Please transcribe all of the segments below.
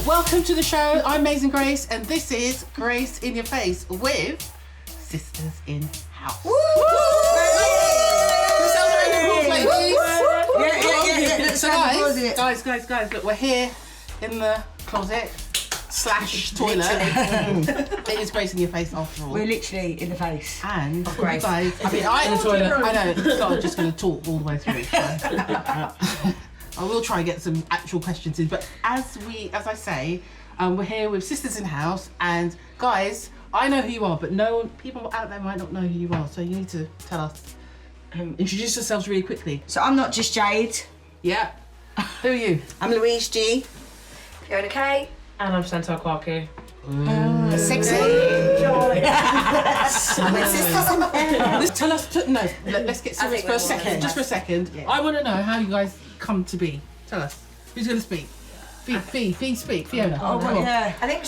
Welcome to the show. I'm MaZin Grace, and this is Grace in Your Face with Sisters in House. Woo! Yeah. So guys, look, we're here in the closet / toilet. It is Grace in Your Face after all. We're literally in the face. And you Grace. guys, I mean, I'm in the toilet. I know, so I'm just going to talk all the way through. So. I will try and get some actual questions in, but as I say, we're here with Sisters in House, and guys, I know who you are, but people out there might not know who you are, so you need to tell us. Introduce yourselves really quickly. So I'm not just Jade. Yeah. Who are you? I'm Louise G. Fiona K. And I'm Chantal Clarkey. Sexy. Tell us. Let's get serious for a second. Just for a second. Yeah. I want to know how you guys come to be. Tell us. Who's going to speak? Fee, speak. Fiona. Oh, right, yeah. I think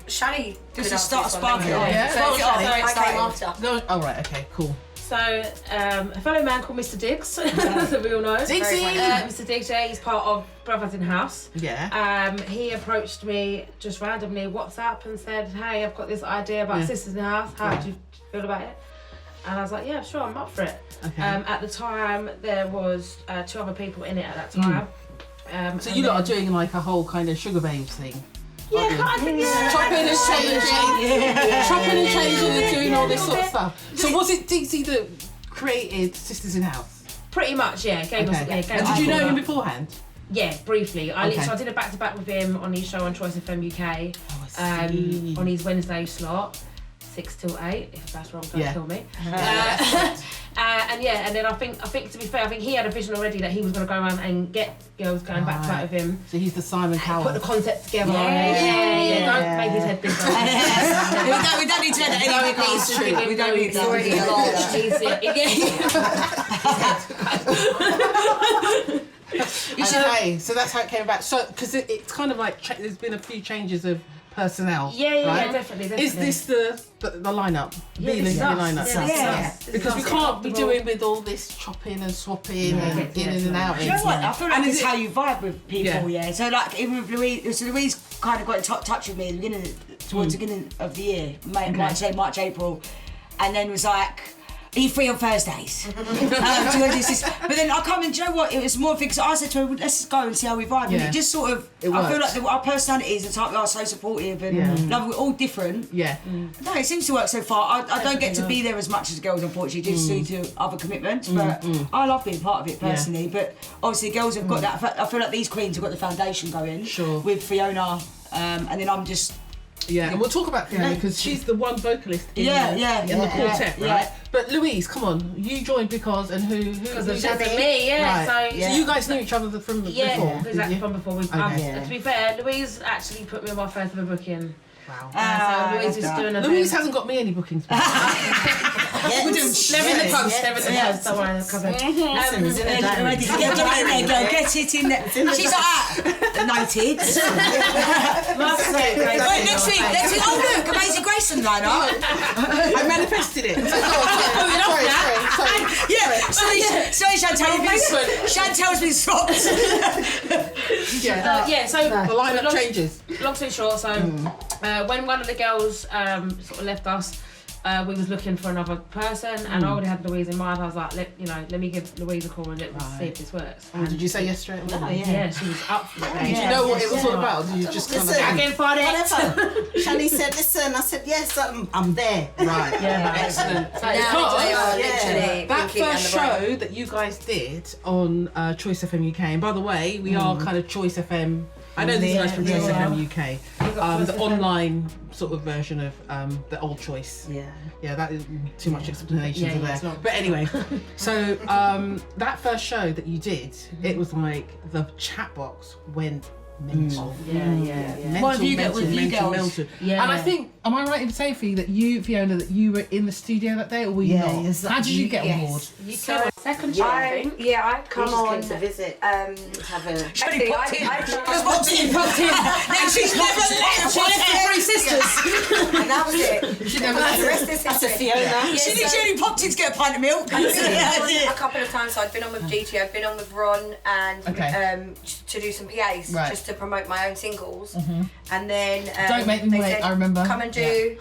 Shani Just to start sparking. Yeah. I came after. No. Oh, right. Okay. Cool. So, a fellow man called Mr. Diggs, that we all know. Diggsy! Mr. Diggs, yeah, he's part of Brothers in House. Yeah. He approached me just randomly WhatsApp and said, hey, I've got this idea about Sisters in the House. How do you feel about it? And I was like, yeah, sure, I'm up for it. Okay. At the time, there was 2 other people in it at that time. So you lot are doing like a whole kind of sugar babes thing. Yeah, kind of, yeah. Chopping and changing and doing all this sort of stuff. So was it Diggsy that created Sisters in House? Pretty much, yeah. Gave us, And did you know him beforehand? Yeah, briefly. I did a back-to-back with him on his show on ChoiceFMUK. Oh, I see. On his Wednesday slot, 6 till 8. If that's wrong, don't kill me. And then I think to be fair, I think he had a vision already that he was going to go around and get girls going back to back with him. So he's the Simon Cowell. Put the concept together. Yeah. Don't make his head big. We don't need to know that anyway. It's true. We don't need to. Already Okay, so that's how it came about. So, because it's kind of like there's been a few changes of personnel. Yeah, definitely. Is this the lineup? Yeah, the lineup. Yeah. Because we can't be doing with all this chopping and swapping and in and out. You know what? I feel like And it's how you vibe with people, yeah. So like even with Louise, Louise kind of got in touch with me at the beginning, towards the beginning of the year, March, April, and then was like, are you free on Thursdays? But then I come and do you know what? It was more because I said to her, well, let's go and see how we vibe. And it just sort of, I feel like our personalities, the type we are so supportive and love, we're all different. Yeah. No, it seems to work so far. I don't get to be there as much as girls, unfortunately, just due to other commitments. But I love being part of it personally. But obviously, girls have got that. I feel like these queens have got the foundation going. Sure. With Fiona, and then I'm just. Yeah, and we'll talk about Fiona because she's the one vocalist in the quartet, right? But Louise, come on, you joined because and who? Because of me, yeah. Right. So you guys knew each other from before? Exactly, from before. To be fair, Louise actually put me on my first ever booking. Wow. So Louise is doing a Louise hasn't got me any bookings. Never in the post, never in the post. Don't worry, cousin. Get it in there. She's like, noted. Wait, next week, oh look, Amazing Grace and line up. I manifested it. Sorry, Chantel's been swapped. So the lineup changes. Long story short, so when one of the girls sort of left us, we was looking for another person, and I already had Louise in mind. I was like, let me give Louise a call and let's see if this works. And did you say yes straight away? Yeah, she was up for it. Did you know what it was all about? Did you just kind of Again for it? Shani said, listen, I said, yes, I'm there. Right. Yeah, Excellent. Now they are literally That pinky and first the brain. show that you guys did on Choice FM UK, and by the way, we are kind of Choice FM. I know these guys from Choice FM UK, the online sort of version of the old Choice. Yeah, that is too much explanation to there. But anyway, so that first show that you did, it was like the chat box went mental. Mental. Yeah. And I think, am I right in saying for you that you, Fiona, that you were in the studio that day, or were you not? Yes, How did you get on board? You came on second show, I think. I come on to visit. have a. Shani popped in. Popped in. Then she's never left. She left the three sisters. And that was it. She never The rest is That's a history. Fiona. She only popped in to get a pint of milk. A couple of times, so I'd been on with GT, I'd been on with Ron, and to do some PAs, just to promote my own singles. And then Don't Make Me they Wait, said, I remember. come and do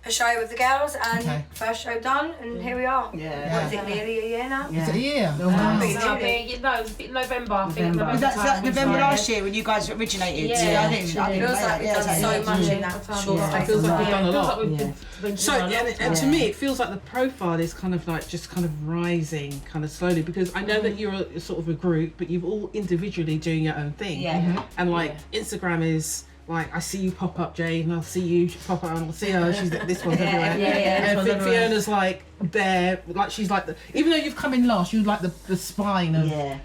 a show with the girls, and first show done, and here we are. What is it, nearly a year now? Is it a year? No, it's November. I think November. Was that November last year when you guys originated? Yeah. I think It feels like we've done so much in that short It space feels of like we've time. done a Feels lot. like we've been So, and to me, it feels like the profile is kind of like just kind of rising kind of slowly, because I know that you're a sort of a group, but you're all individually doing your own thing. And like Instagram is like, I see you pop up, Jade, and I'll see you pop up, and I'll see her. She's this one's everywhere. And I think Fiona's like there, like she's like the. Even though you've come in last, you're like the spine of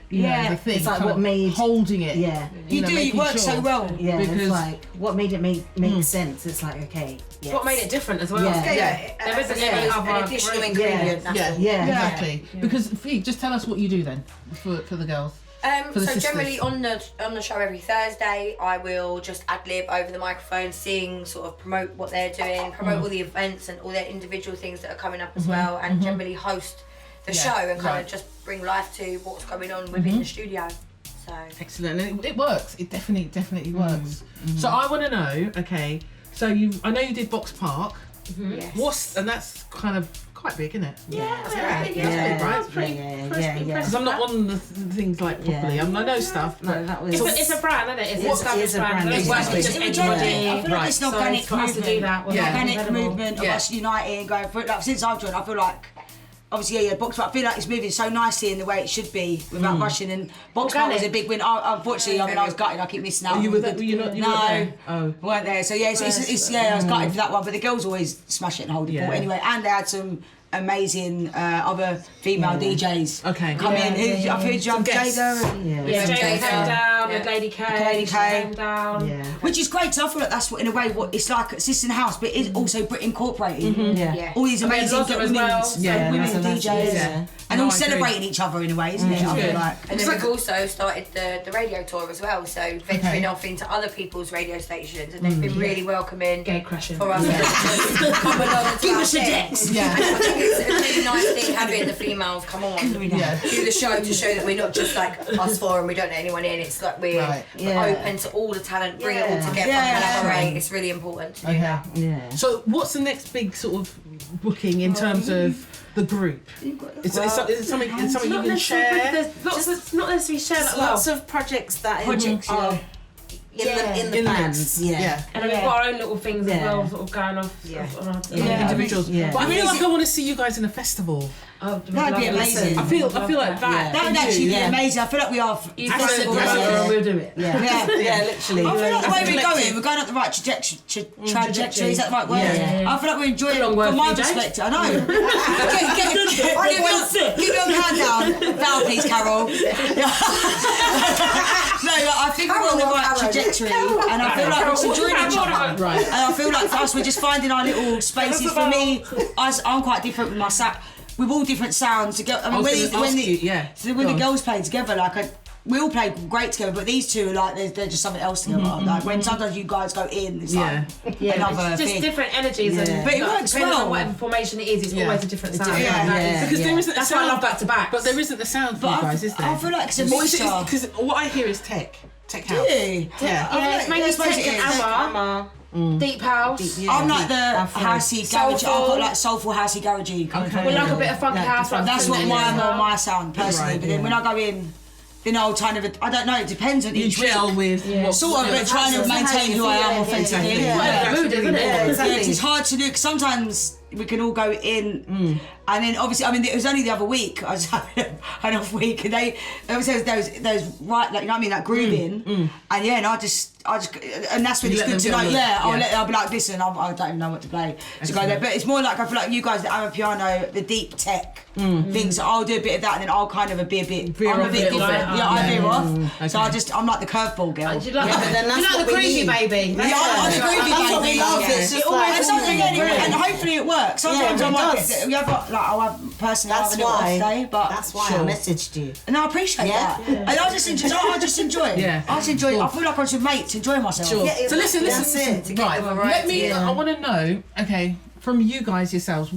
you know, the thing. It's like kind what of made holding it. You do. You work so well. Yeah, Because- it's like what made it make sense. It's like okay. It's what made it different as well. There isn't any An other additional ingredient. that's all. Exactly. Because Fee, just tell us what you do then for the girls. For the So sisters. generally on the show every Thursday, I will just ad lib over the microphone, sing, sort of promote what they're doing, promote all the events and all their individual things that are coming up as well, and generally host the show and kind of just bring life to what's going on within the studio. So Excellent, and it works. It definitely works. So I want to know. Okay, so I know you did Box Park. yes. And that's kind of quite big, isn't it? Yeah. Because I'm not on the things like properly. I know stuff, but No, that was. It's a brand, isn't it? It's an It is established a brand, It's exactly. just I feel anybody. like it's an organic for us to do movement. that was Organic incredible. movement of us uniting, going for it. Like since I've joined, I feel like. Obviously, Box Park. I feel like it's moving so nicely in the way it should be without rushing. And Box Park was a big win. Unfortunately, I mean, I was gutted. I keep missing out. you were there? You weren't there? Oh. Weren't there. So yeah, it's I was gutted for that one. But the girls always smash it and hold it for anyway. And they had some amazing other female DJs Okay. come in. I feel guests. Jada and Jade came down, and Lady K. Lady K. came down. which is great. So I feel like that's what, in a way, what it's like Sister in the House, but it's also Brit incorporated. All these amazing Rosa as well. women DJs. And No, all I agree. celebrating each other in a way, isn't it? I feel like. And then we've also started the radio tour as well, so venturing off into other people's radio stations, and they've been really welcoming Gate crashing. for us to come along and Give us a thing. dance. And I think it's a really nice thing having the females come on do the show to show that we're not just like us four and we don't let anyone in. It's like we're open to all the talent, bring it all together, collaborate. It's really important to do that. So what's the next big sort of booking in terms of the group? Is it something you can share? There's lots of, not necessarily share that Lots of projects that are in the plans. And then we've got our own little things as well, sort of going off on our individuals. Yeah. But I feel like I want to see you guys in a festival. Oh, That'd be amazing. I feel like that. That would actually be amazing. I feel like we are. You find it, and we'll do it. Yeah, literally. I feel like the way we're going up the right trajectory. Is that the right word? Yeah. I feel like we're enjoying it Long word from my for you, Jay. perspective. I know. Give your hand down. Bow, please, Carol. No, I think we're on the right trajectory, and I feel like we're enjoying each other. Right. And I feel like for us, we're just finding our little spaces. For me, I'm quite different with my sound. We're all different sounds. I mean, when the girls play together, like we all play great together, but these two are like they're just something else together. Like when sometimes you guys go in, it's like another It's just thing. different energies, and But it works depending well. on whatever formation it is, it's always a different sound. Because there isn't. That's why I love back to back. But there isn't the sound for you guys, is there? I feel like it's a mixture. Because what I hear is tech house. Really? Yeah, it's mainly tech and AMA, deep house. I'm like the housey garage. I've got like soulful housey garagey. We like a bit of funky house. That's what my sound personally. But then when I go in, then I'll kind of, I don't know, it depends on each week. with Sort of, but trying to maintain who I am authentically. Mood, isn't it? Exactly. It's hard to do because sometimes we can all go in, and then obviously, I mean, it was only the other week I was having an off week, and there was those right, like you know what I mean, like grooving, and and I just, and that's when it's good to know. I'll be like, listen, I don't even know what to play to go there, but it's more like I feel like you guys, the AMA piano, the deep tech things. I'll do a bit of that, and then I'll kind of be a bit different. I veer off. So I'm like the curveball girl. Do you like the crazy baby? I'm the groovy baby. It's just like, and hopefully it works. Sometimes I might I'll have personally have a little off day, but that's why I messaged you. And I appreciate that. And I just enjoy it. Yeah. I just enjoy it. I feel like I'm with mates enjoying myself. Sure. So listen. Right. Let me. I want to know. Okay, from you guys yourselves,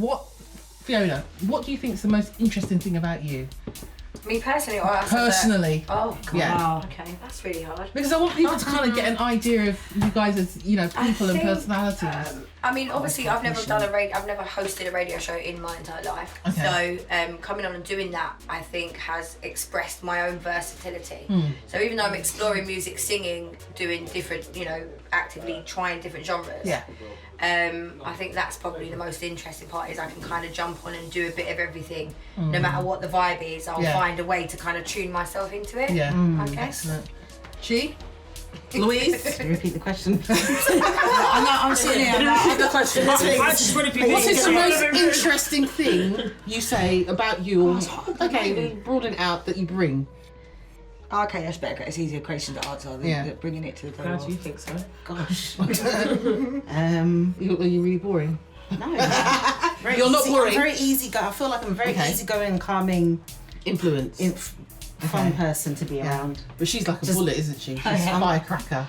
Fiona, what do you think is the most interesting thing about you? Me personally, or us? Personally. Oh, God. Yeah. Wow. Okay, that's really hard. Because I want people to kind of get an idea of you guys as people and personalities. I mean, obviously, I've never hosted a radio show in my entire life. Okay. So coming on and doing that, I think, has expressed my own versatility. So even though I'm exploring music, singing, doing different, actively trying different genres. Yeah. I think that's probably the most interesting part, is I can kind of jump on and do a bit of everything. No matter what the vibe is, I'll find a way to kind of tune myself into it. Yeah. Okay. Excellent. Louise? Repeat the question. I'm sitting here. The question. I just want to be. What is the most interesting thing you say about you? Okay, broaden it out that you bring. Okay, that's better. It's easier question to answer than bringing it to the table. How do you think so? Gosh. Are you really boring? No. You're not boring. I'm very easy. I feel like I'm a very easygoing, calming, influence. fun person to be around. But she's like a bullet, isn't she? She's a firecracker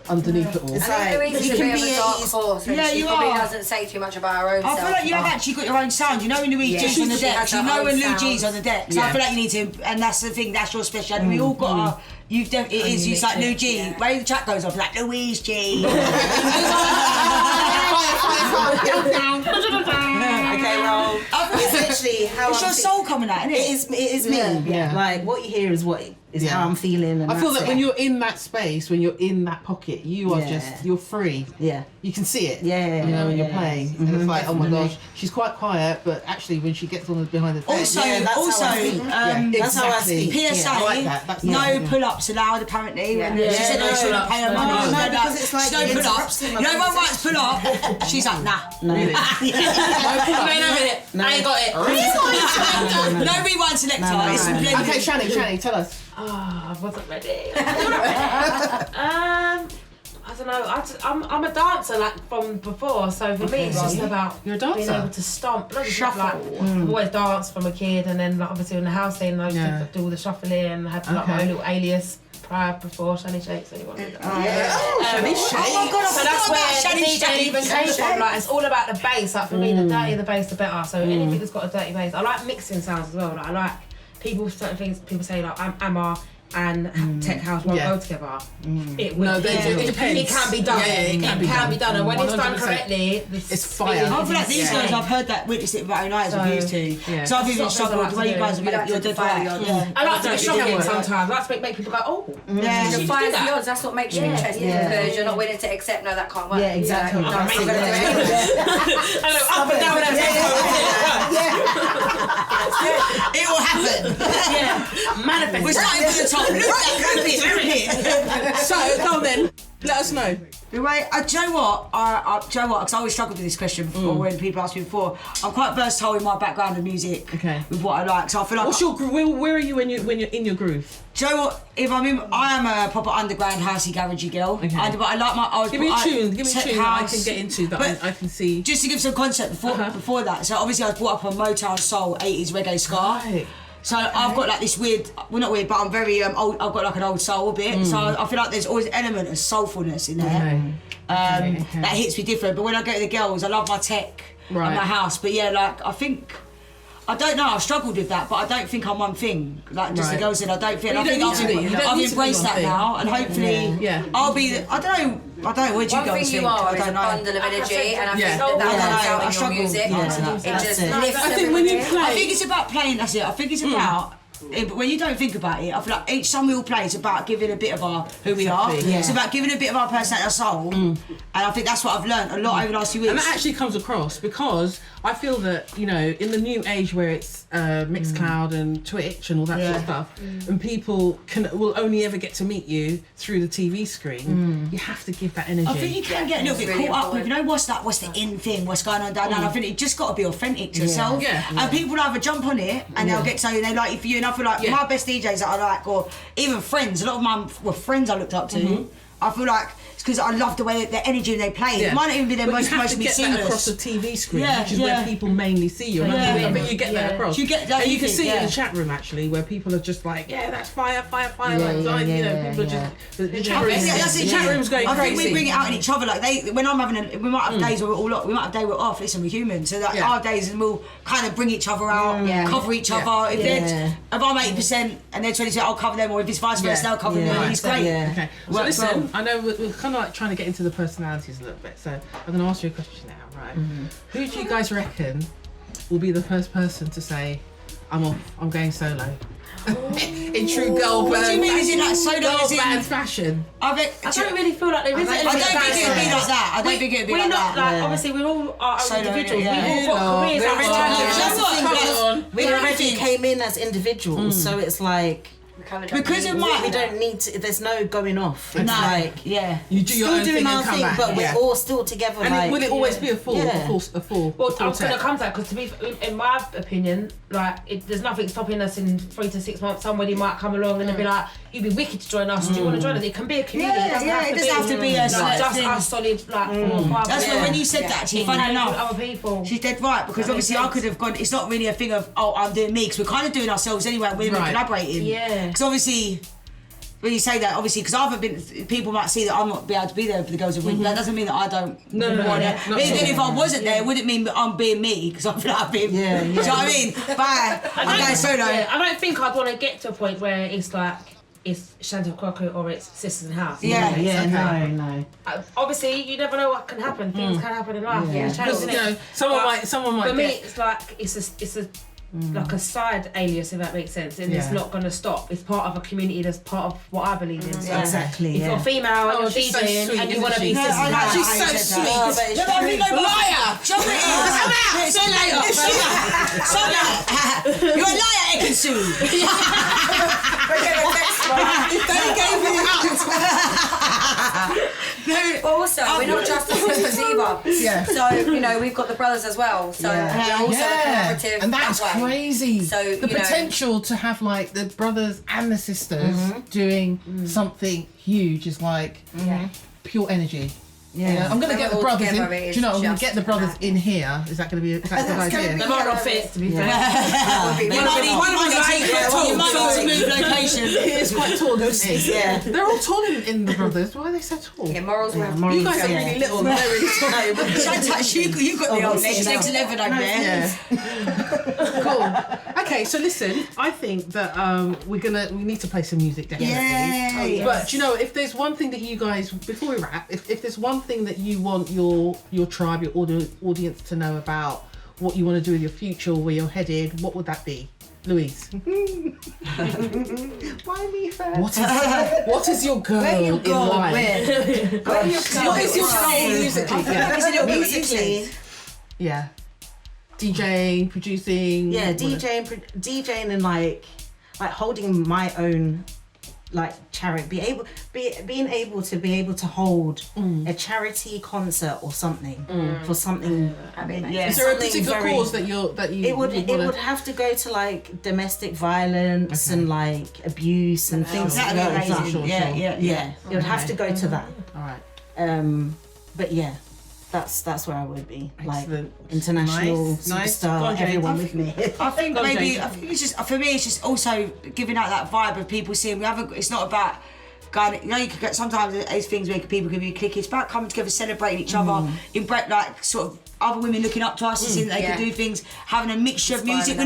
underneath it all. It's I think Louise is a bit of a dark easy. horse, and she probably doesn't say too much about her own I self. feel like you have actually got your own sound. You know when Louise G's on the She deck, has you her know own when Lou sound. G's on the deck. So I feel like you need to, and that's the thing, that's your speciality. We all got our, it's like Lou G. Where the chat goes off, like Louise G. Okay, well, essentially how It's your soul coming out, isn't it? It is me. Yeah. Like what you hear is how I'm feeling. And I feel that's that when you're in that space, when you're in that pocket, you are you're free. Yeah. You can see it. Yeah. When you're playing. And it's like, oh my gosh, she's quite quiet, but actually when she gets on behind the Also, thing. that's how I speak. That's how I speak. PSA, I like that. That's no nice. pull-ups allowed apparently. Yeah. When she said no, she wouldn't pay her money. No, She's like, because it's like no it pull-ups. interrupts him. You know, one writes pull-up, she's like, nah. Really? No, I ain't got it. No rewind selector. It's blended. Okay, Shani, tell us. Oh, I wasn't ready. I don't know. I'm a dancer like from before, so for me it's just about You're a being dancer? able to stomp. Shuffle. I've always danced from a kid, and then like, obviously in the house scene I used to do all the shuffling and had like my own little alias before Shani Shakes. Anyone knew that? Shani Shakes. Oh my God, So that's where Shani DJ even came from. Like it's all about the bass. Like for me, the dirtier the bass, the better. So anything that's got a dirty bass, I like mixing sounds as well. Like I like certain things. People say like AMA and tech house won't go together. It would. It depends. It can be done. It can be done. And when it's done 100%. correctly, It's fire. I feel like these guys, I've heard that, witnessed it with my own eyes, I've used to. Yeah. So I've even struggled the way you guys make your dead right. I like to be shocking sometimes. I like to make people go, oh. Yeah. The fires the odds, that's what makes you interesting because you're not willing to accept, no, that can't work. Yeah, exactly. You're like, no, I'm gonna do it anyway. Up and down It will happen. manifest. We're starting from the top. Look at that. So, go on then. Let us know. Right, do you know what? Because I always struggled with this question before when people ask me before. I'm quite versatile in my background of music. Okay. With what I like, so I feel like. What's your where are you when you're in your groove? Do you know what? I am a proper underground housey garagey girl. Okay. But I like my. Give me a tune that I can get into that But I can see. Just to give some concept before that. So obviously I was brought up on Motown, soul, 80s reggae, ska. Right. So I've got like this weird, well not weird, but I'm very old. I've got like an old soul a bit. So I feel like there's always an element of soulfulness in there. Okay. That hits me different. But when I go to the girls, I love my tech and my house. But yeah, like I don't know. I've struggled with that, but I don't think I'm one thing. Like just the girls said, I don't think. Well, I think I've embraced that now, and hopefully I'll be. I don't know. What do you One girls thing think? you are I is a don't know. bundle of energy, and I think Yeah. that comes out in your struggle. music. Yeah, It that's just it. lifts I think when you everybody. play, I think it's about playing. That's it. I think it's about. But when you don't think about it, I feel like each song we all play is about giving a bit of our who we are. Exactly, yeah. It's about giving a bit of our personality, our soul, and I think that's what I've learned a lot over the last few weeks. and that actually comes across because I feel that in the new age where it's Mixcloud and Twitch and all that sort of stuff, and people will only ever get to meet you through the TV screen. You have to give that energy. I think you can get a little bit really caught up with, important. what's the in thing, what's going on down there. And I think you just got to be authentic to yourself. Yeah. And people either jump on it and they'll get to know you and they like you for you. And I feel like my best DJs that I like, or even friends, a lot of mine were friends I looked up to. I feel like it's because I love the way their energy they play. It might not even be their most you have to get seamless. that across the TV screen, Yeah, which is where people mainly see you. And I think you get that across. You get that, and you can you see think, it in the chat room actually, where people are just like, that's fire. People are just the chat room's going I crazy. think we bring it out in each other. Like when I'm having we might have days where we might have days we're off. Listen, we're human, so that our days and we'll kind of bring each other out, cover each other. If I'm 80% and they're 20%, I'll cover them. Or if it's vice versa, they'll cover me. And it's great. Okay. So listen, I know we're kind of like trying to get into the personalities a little bit, so I'm going to ask you a question now, right? Who do you guys reckon will be the first person to say, I'm off, I'm going solo? In true girl What do you mean? Is it like solo? girl As in, band fashion? I don't really feel like there is an I element don't of think it'd be like that. I don't think it'd be We're like not that. like obviously we're all our own Solo, individuals. yeah. We've all got careers We're outside. We already came in as individuals, so it's like Because of my. we don't need to. There's no going off. It's No. like You do your still own doing thing our and come thing, back. but we're all still together. And like, will it always be a full, Yeah. a full? Well, I was going to tech? come to that because to be, in my opinion, like there's nothing stopping us in 3 to 6 months. Somebody might come along and they'll be like, "You'd be wicked to join us. Do you want to join us?" It can be a community. Yeah, it doesn't have to be a like, select just thing. us solid like 4 or 5. That's why when you said that, actually, funny with enough. other people. She's dead right, because That makes obviously I sense. could have gone. It's not really a thing of I'm doing me, because we're kind of doing ourselves anyway. We're collaborating. Yeah. Because obviously, when you say that, obviously, because I haven't been. People might see that I'm not be able to be there for the girls of week. That doesn't mean that I don't want it. not But then at if I wasn't there, it wouldn't mean that I'm being me, because I feel like I'm being. Do you know what I mean? Bye. I'm going solo. Yeah, I don't think I'd want to get to a point where it's like it's Chantal Coco or it's Sisters in the House. no. Obviously, you never know what can happen. Things can happen in life. Yeah. Because someone might For me, get. it's like it's a like a side alias, if that makes sense, and it's not going to stop. It's part of a community. That's part of what I believe in. So Exactly, If you're yeah. female and you're she's so DJing sweet, and you isn't want to be she? Sisters in the I like House, she's so so sweet. Oh, but it's No, but I mean, no, Liar! Show me. So later. You're a liar, Ekansu. But also, we're not just the sisters either. Yeah. So, we've got the brothers as well. So, we're also a collaborative. And that's that way. crazy. So, the potential to have like the brothers and the sisters doing something huge is like pure energy. Yeah. I'm gonna When get the we're all brothers in. together, it Do is you know? I'm gonna just get the brothers in here. Is that gonna be? Is that a good idea? They might not fit, to be fair. You might need to move location. It's quite tall, isn't it? Yeah. They're all tall in the brothers. Why are they so tall? Yeah, morals will have to You guys are really little. They're really tall. Don't touch you. You got the old legs. Legs 11 over there. Yeah. Cool. Okay, so listen. I think that we need to play some music definitely. Yay. But do you know, if there's one thing that you guys, before we wrap, if there's one thing that you want your tribe, your audience to know about what you want to do with your future, where you're headed, what would that be? Louise. Why me first? What is your goal in life? What is your goal musically? Musically. Yeah. DJing, producing. Yeah, DJing and like holding my own like charity, being able to hold a charity concert or something for something. Yeah. Is there a particular cause that you? It would have to go to like domestic violence and like abuse and things like that. Amazing. Yeah. It would have to go to that. All right. But yeah, that's where I would be. Excellent. Like international Nice. Go superstar, on, Jane. everyone with me. I think Go on, maybe Jane. I think it's just for me. It's just also giving out that vibe of people seeing we haven't. It's not about going. You know, you could get sometimes there's things where people can be clicky. It's about coming together, celebrating each other, like sort of other women looking up to us and seeing that they can do things, having a mixture of music.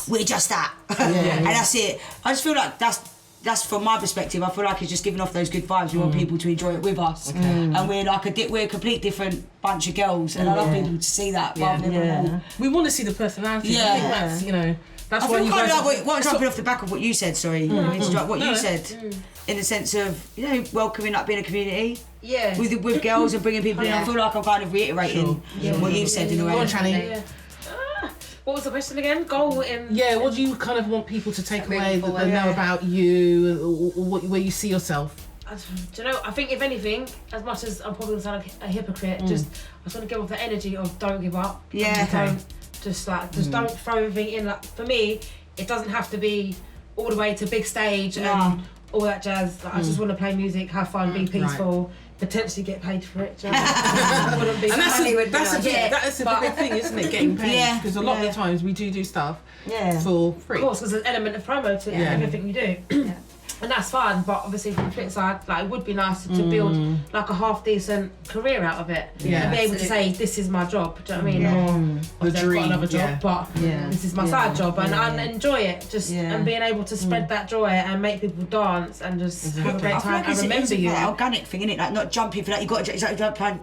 We're just that, and that's it. I just feel like that's from my perspective. I feel like it's just giving off those good vibes. We want people to enjoy it with us, and we're like we're a complete different bunch of girls, and I love people to see that. Rather than We want to see the personality. Yeah. I think that's, you know, that's I why feel you kind guys. of like what jumping off the back of what you said. Sorry, what you said in the sense of welcoming, like being a community. Yeah. With girls and bringing people in. I feel like I'm kind of reiterating what you've said in a way. Go on, Channing. Yeah. What was the question again? Goal in. Yeah, what do you kind of want people to take Moving away that forward, they know about you, or where you see yourself? Do you know? I think if anything, as much as I'm probably gonna sound like a hypocrite, I just want to give off the energy of don't give up. Yeah. Don't throw everything in. Like for me, it doesn't have to be all the way to big stage and all that jazz. Like, I just want to play music, have fun, be peaceful. Potentially get paid for it. And that's a big thing, isn't it? Getting paid, because a lot of the times we do stuff for free. Of course, there's an element of promo to everything we do. And that's fine, but obviously from the flip side, like it would be nice to build like a half decent career out of it, and be able to say this is my job. Do you know what I mean? Or The I've dream, got another job, but this is my side job, and I enjoy it. And being able to spread that joy and make people dance and just have a great time and remember you. That organic thing, innit? Like not jumping for that. You got to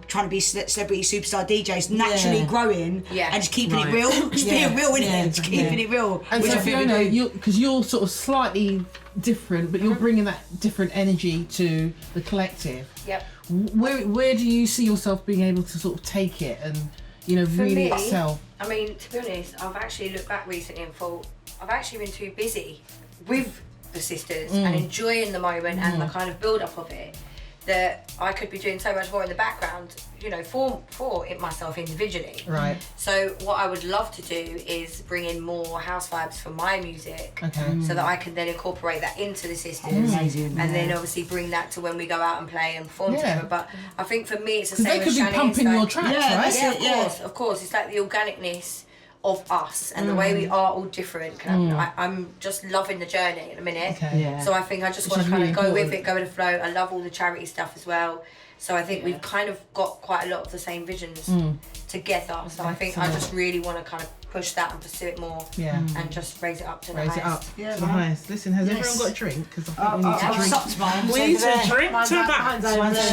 trying to be celebrity superstar DJs, naturally growing and just keeping it real. Just being real, innit? Just keeping it real. And so Fiona, because you're sort of slightly different, but you're bringing that different energy to the collective. Yep. Where do you see yourself being able to sort of take it and really excel? I mean, to be honest, I've actually looked back recently and thought I've actually been too busy with the sisters and enjoying the moment and the kind of build up of it, that I could be doing so much more in the background, for myself individually. Right. So what I would love to do is bring in more house vibes for my music, so that I can then incorporate that into the sisters, and then obviously bring that to when we go out and play and perform together. But I think for me, it's the same They could as be Shani, pumping it's your like- tracks, right? Of course. It's like the organicness of us and the way we are all different. I'm just loving the journey at the minute. So I think I just want to kind of go with it, go with the flow. I love all the charity stuff as well. So I think we've kind of got quite a lot of the same visions together. So I think I just really want to kind of push that and pursue it more and just raise it up to the highest. Raise it up to the highest. Listen, has everyone got a drink? Because I think we need to I've drink. stopped mine. We need to drink to that.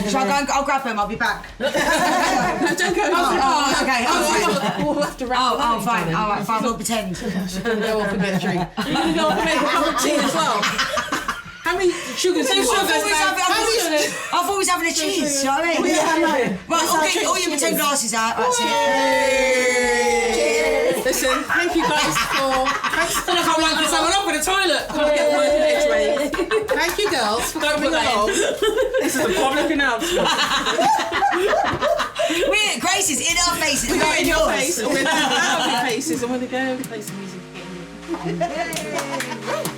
Shall I go and I'll grab them, I'll be back. Don't go. Oh, okay. We'll have to wrap it up. Oh, fine. All right, fine. We'll pretend. Go off and get a drink. You can go off and make a cup of tea as well. How many sugars do you want? I thought we was having a cheese, you know what I mean? Yeah, I know. Right, I'll get all your pretend glasses out. That's it. Listen, thank you guys for... I can't wait for someone up in the toilet. Thank you girls for coming along. This is a public announcement. Grace is in our faces. We're in your face, and we're out of your faces, and we're going to go and play some music again.